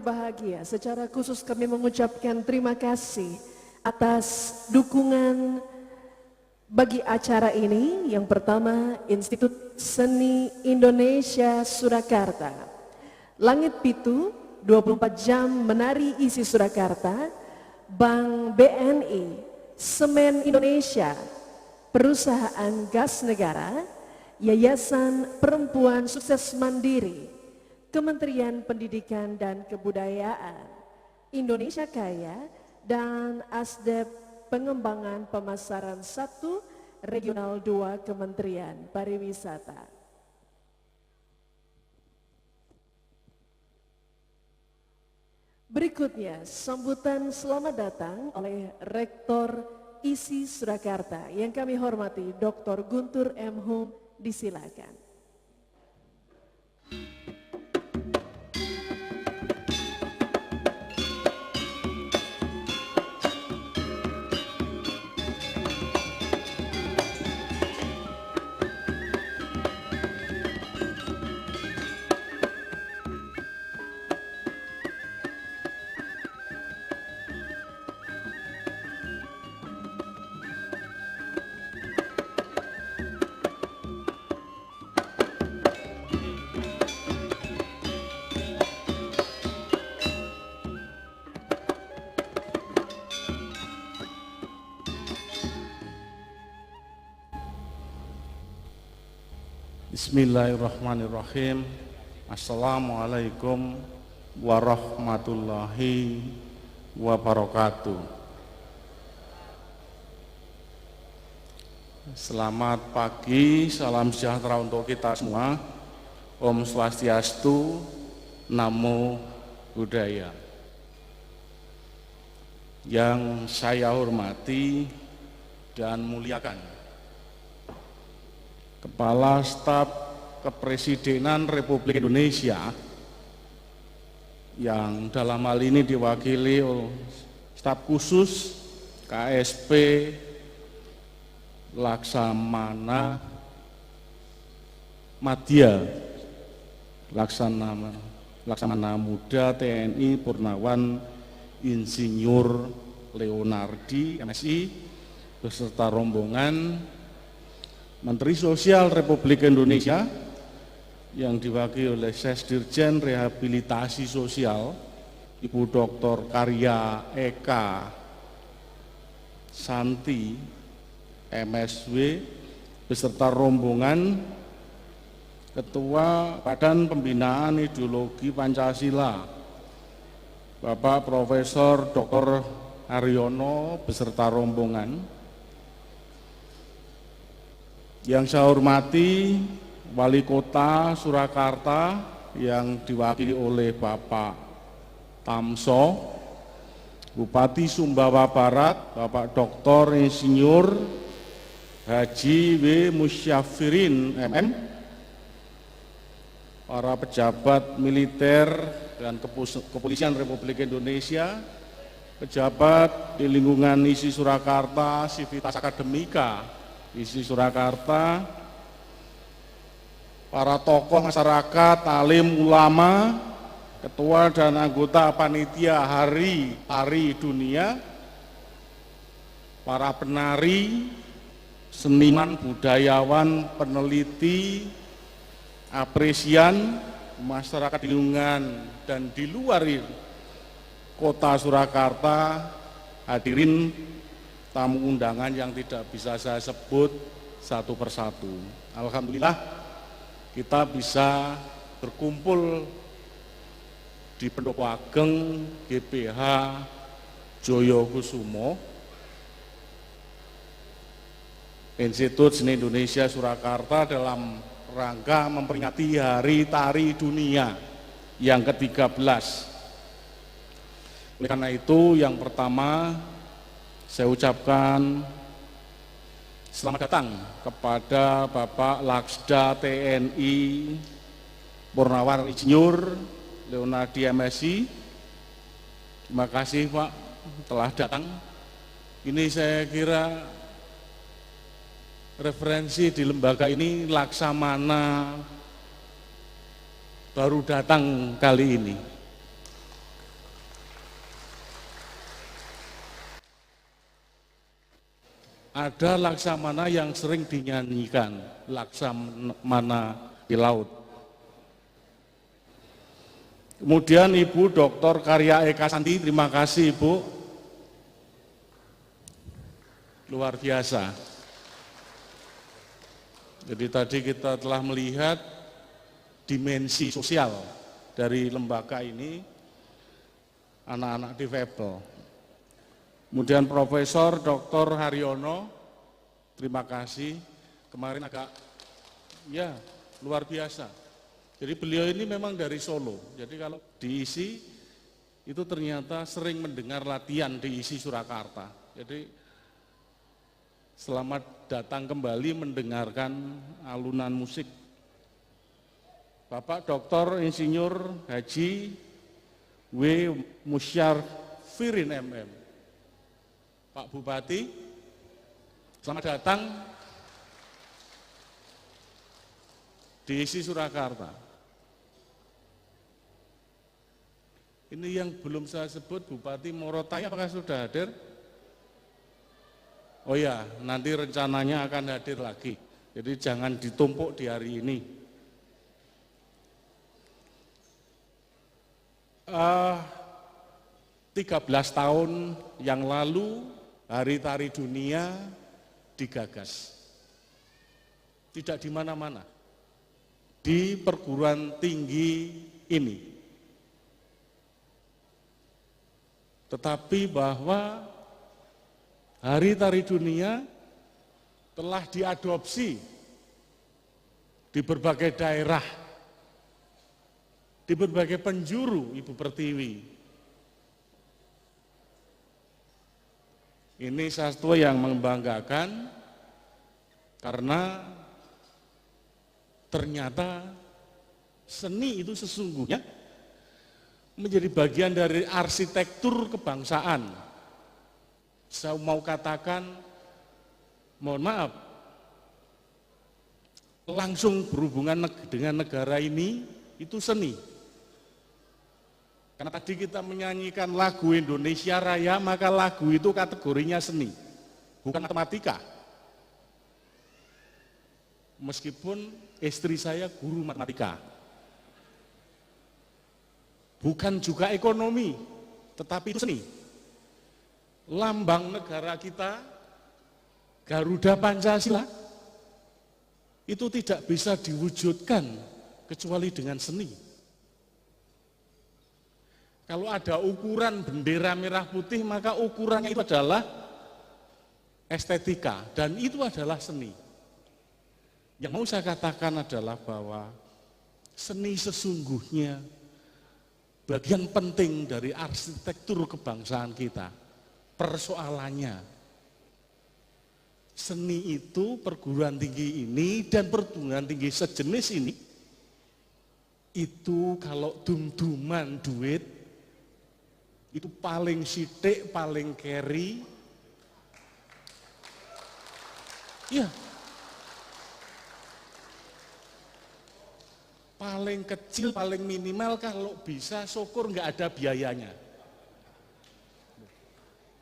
berbahagia, secara khusus kami mengucapkan terima kasih atas dukungan bagi acara ini. Yang pertama, Institut Seni Indonesia Surakarta, Langit Pitu, 24 jam menari isi Surakarta, Bank BNI, Semen Indonesia, Perusahaan Gas Negara, Yayasan Perempuan Sukses Mandiri, Kementerian Pendidikan dan Kebudayaan, Indonesia Kaya, dan Asdep Pengembangan Pemasaran 1, Regional 2 Kementerian Pariwisata. Berikutnya, sambutan selamat datang oleh Rektor ISI Surakarta yang kami hormati, Dr. Guntur M. Hum, disilakan. Bismillahirrahmanirrahim. Assalamualaikum warahmatullahi wabarakatuh. Selamat pagi, salam sejahtera untuk kita semua. Om Swastiastu, Namo Buddhaya. Yang saya hormati dan muliakan Kepala Staf Kepresidenan Republik Indonesia, yang dalam hal ini diwakili oleh staf khusus KSP Laksamana Madya, Laksamana Muda TNI Purnawan Insinyur Leonardi MSI beserta rombongan, Menteri Sosial Republik Indonesia yang diwakili oleh Sesdirjen Rehabilitasi Sosial Ibu Dr. Karya Eka Santi MSW beserta rombongan, Ketua Badan Pembinaan Ideologi Pancasila Bapak Profesor Dr. Haryono beserta rombongan, yang saya hormati Wali Kota Surakarta yang diwakili oleh Bapak Tamso, Bupati Sumbawa Barat Bapak Dr. Insinyur Haji W. Musyafirin MM, para pejabat militer dan kepolisian Republik Indonesia, pejabat di lingkungan ISI Surakarta, Sivitas Akademika ISI Surakarta, para tokoh masyarakat, alim ulama, ketua dan anggota panitia Hari Tari Dunia, para penari, seniman, budayawan, peneliti, apresian, masyarakat di lingkungan dan di luar kota Surakarta, hadirin tamu undangan yang tidak bisa saya sebut satu persatu. Alhamdulillah kita bisa berkumpul di Pendopo Ageng GBH Joyokusumo, Institut Seni Indonesia Surakarta, dalam rangka memperingati Hari Tari Dunia yang ke-13. Oleh karena itu, yang pertama saya ucapkan selamat datang kepada Bapak Laksda TNI Purnawan Insinyur Leonardi MSI. Terima kasih Pak telah datang. Ini saya kira referensi di lembaga ini Laksamana baru datang kali ini. ada laksamana yang sering dinyanyikan, laksamana di laut. Kemudian Ibu Dr. Karya Eka Santi, terima kasih Ibu. Luar biasa. Jadi tadi kita telah melihat dimensi sosial dari lembaga ini, anak-anak difabel. Kemudian Profesor Dr. Haryono, terima kasih. Kemarin agak, ya luar biasa. Jadi beliau ini memang dari Solo. Jadi kalau diisi itu ternyata sering mendengar latihan diisi Surakarta. Jadi selamat datang kembali mendengarkan alunan musik. Bapak Dr. Insinyur Haji W. Musyarfirin MM. Pak Bupati, selamat datang di ISI Surakarta. Ini yang belum saya sebut, Bupati Morotai, apakah sudah hadir? Oh ya, nanti rencananya akan hadir lagi. Jadi jangan ditumpuk di hari ini. 13 tahun yang lalu Hari Tari Dunia digagas. Tidak di mana-mana. Di perguruan tinggi ini. Tetapi bahwa Hari Tari Dunia telah diadopsi di berbagai daerah, di berbagai penjuru Ibu Pertiwi. Ini satu yang membanggakan karena ternyata seni itu sesungguhnya menjadi bagian dari arsitektur kebangsaan. Saya mau katakan, mohon maaf, langsung berhubungan dengan negara ini itu seni. Karena tadi kita menyanyikan lagu Indonesia Raya, maka lagu itu kategorinya seni, bukan matematika. Meskipun istri saya guru matematika. Bukan juga ekonomi, tetapi itu seni. Lambang negara kita, Garuda Pancasila, itu tidak bisa diwujudkan kecuali dengan seni. Kalau ada ukuran bendera merah putih, maka ukurannya itu adalah estetika, dan itu adalah seni. Yang mau saya katakan adalah bahwa seni sesungguhnya bagian penting dari arsitektur kebangsaan kita. Persoalannya, seni itu perguruan tinggi ini dan perguruan tinggi sejenis ini, itu kalau dum-duman duit, itu paling sithik, paling carry. Ya. Paling kecil, paling minimal kalau bisa syukur nggak ada biayanya.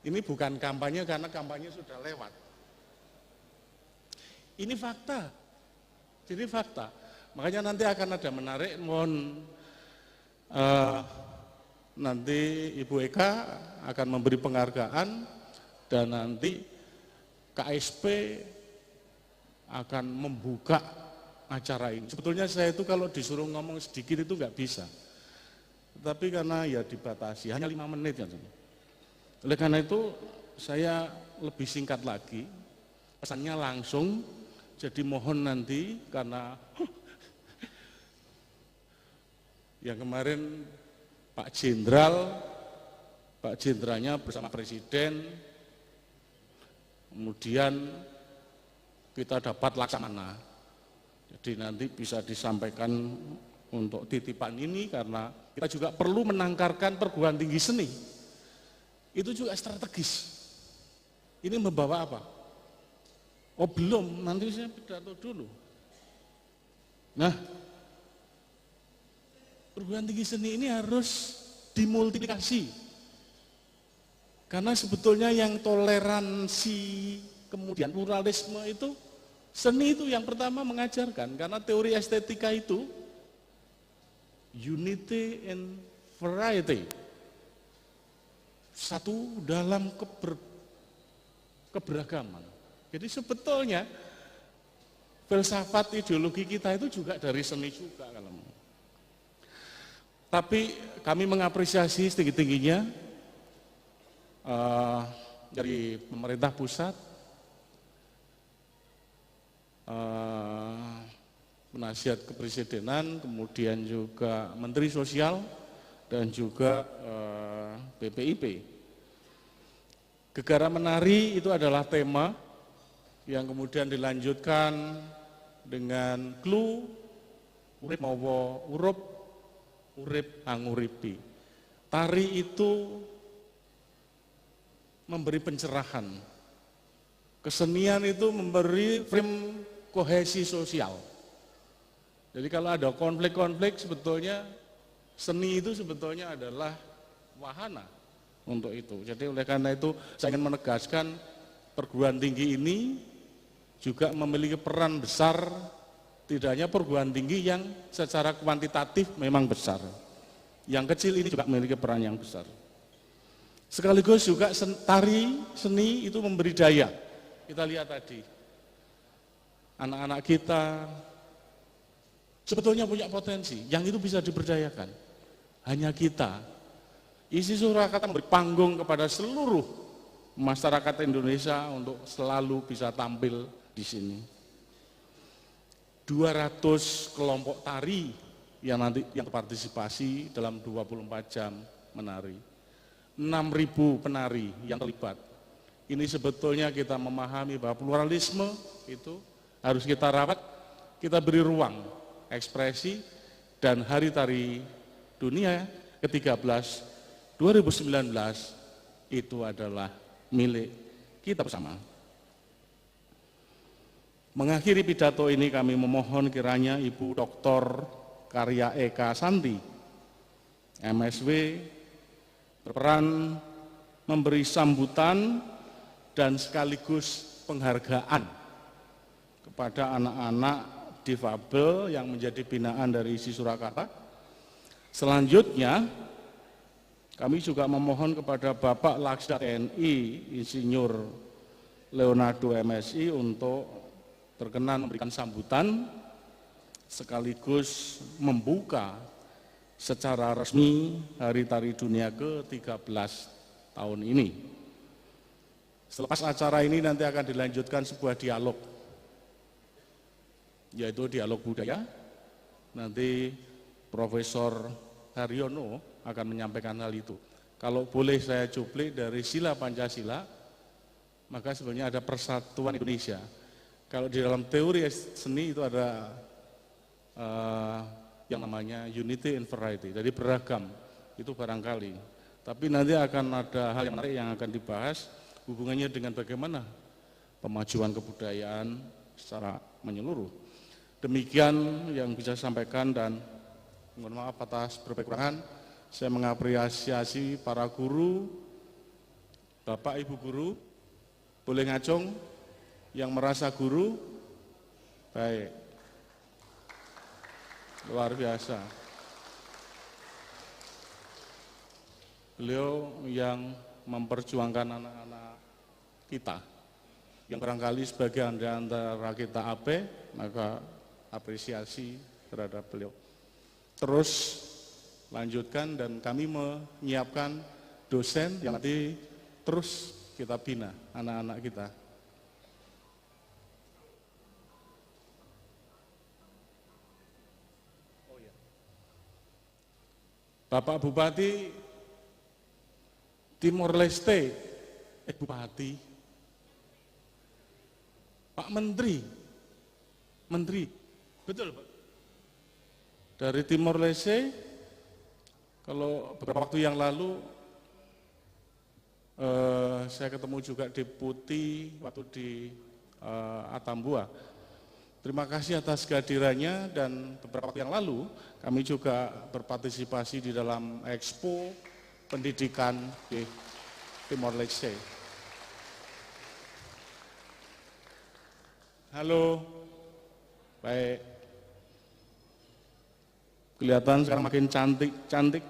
Ini bukan kampanye karena kampanye sudah lewat. Ini fakta. Jadi fakta. Makanya nanti akan ada menarik, mohon nanti Ibu Eka akan memberi penghargaan dan nanti KSP akan membuka acara ini. Sebetulnya saya itu kalau disuruh ngomong sedikit itu nggak bisa. Tetapi karena ya dibatasi, hanya 5 menit ya. Oleh karena itu saya lebih singkat lagi, pesannya langsung, jadi mohon nanti karena yang kemarin Pak Jenderalnya bersama Presiden, kemudian kita dapat laksamana. Jadi nanti bisa disampaikan untuk titipan ini karena kita juga perlu menangkarkan perguruan tinggi seni. Itu juga strategis. Ini membawa apa? Oh belum, nanti saya pidato dulu. Nah, perguruan tinggi seni ini harus dimultiplikasi. Karena sebetulnya yang toleransi Kemudian pluralisme itu, seni itu yang pertama mengajarkan, karena teori estetika itu unity in variety. Satu dalam keberagaman. Jadi sebetulnya filsafat ideologi kita itu juga dari seni juga kalau mau. Tapi kami mengapresiasi setinggi-tingginya dari pemerintah pusat, penasihat kepresidenan, kemudian juga Menteri Sosial dan juga BPIP. Gegara Menari itu adalah tema yang kemudian dilanjutkan dengan clue urip mawa urup urip anguripi. Tari itu memberi pencerahan. Kesenian itu memberi frame kohesi sosial. Jadi kalau ada konflik-konflik, sebetulnya seni itu sebetulnya adalah wahana untuk itu. Jadi oleh karena itu saya ingin menegaskan perguruan tinggi ini juga memiliki peran besar, tidak hanya perguruan tinggi yang secara kuantitatif memang besar. Yang kecil ini juga memiliki peran yang besar. Sekaligus juga tari, seni itu memberi daya. Kita lihat tadi, anak-anak kita sebetulnya punya potensi, yang itu bisa diberdayakan. Hanya kita, isi Surakarta memberi panggung kepada seluruh masyarakat Indonesia untuk selalu bisa tampil di sini. 200 kelompok tari yang partisipasi dalam 24 jam menari. 6.000 penari yang terlibat. Ini sebetulnya kita memahami bahwa pluralisme itu harus kita rawat, kita beri ruang ekspresi, dan Hari Tari Dunia ke-13 2019 itu adalah milik kita bersama. Mengakhiri pidato ini kami memohon kiranya Ibu Dr. Karya Eka Santi, MSW, berperan memberi sambutan dan sekaligus penghargaan kepada anak-anak difabel yang menjadi binaan dari ISI Surakarta. Selanjutnya, kami juga memohon kepada Bapak Laksda TNI Insinyur Leonardo MSI untuk berkenan memberikan sambutan sekaligus membuka secara resmi Hari Tari Dunia ke-13 tahun ini. Selepas acara ini nanti akan dilanjutkan sebuah dialog, yaitu dialog budaya. Nanti Profesor Haryono akan menyampaikan hal itu. Kalau boleh saya cuplik dari sila Pancasila, maka sebenarnya ada persatuan Indonesia. Kalau di dalam teori seni itu ada yang namanya unity in variety, jadi beragam, itu barangkali. Tapi nanti akan ada hal yang menarik yang akan dibahas, hubungannya dengan bagaimana pemajuan kebudayaan secara menyeluruh. Demikian yang bisa saya sampaikan, dan mohon maaf atas berbagai kekurangan. Saya mengapresiasi para guru, Bapak Ibu guru, boleh ngacung yang merasa guru, baik, luar biasa. Beliau yang memperjuangkan anak-anak kita, yang barangkali sebagian di antara kita AB, maka apresiasi terhadap beliau. Terus lanjutkan, dan kami menyiapkan dosen yang nanti terus kita bina anak-anak kita. Bapak Bupati Timor Leste, Bupati, Pak Menteri, betul Pak, dari Timor Leste. Kalau beberapa waktu yang lalu saya ketemu juga Deputi waktu di Atambua. Terima kasih atas kehadirannya, dan beberapa waktu yang lalu kami juga berpartisipasi di dalam Expo Pendidikan di Timor Leste. Halo. Baik. Kelihatan sekarang makin cantik.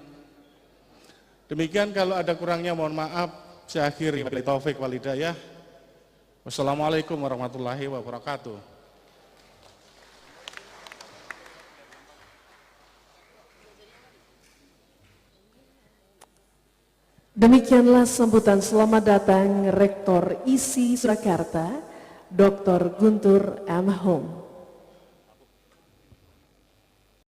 Demikian, kalau ada kurangnya mohon maaf. Saya akhiri. Wabillahi taufik wal hidayah. Wassalamualaikum warahmatullahi wabarakatuh. Demikianlah sambutan selamat datang Rektor ISI Surakarta, Dr. Guntur M. Hum.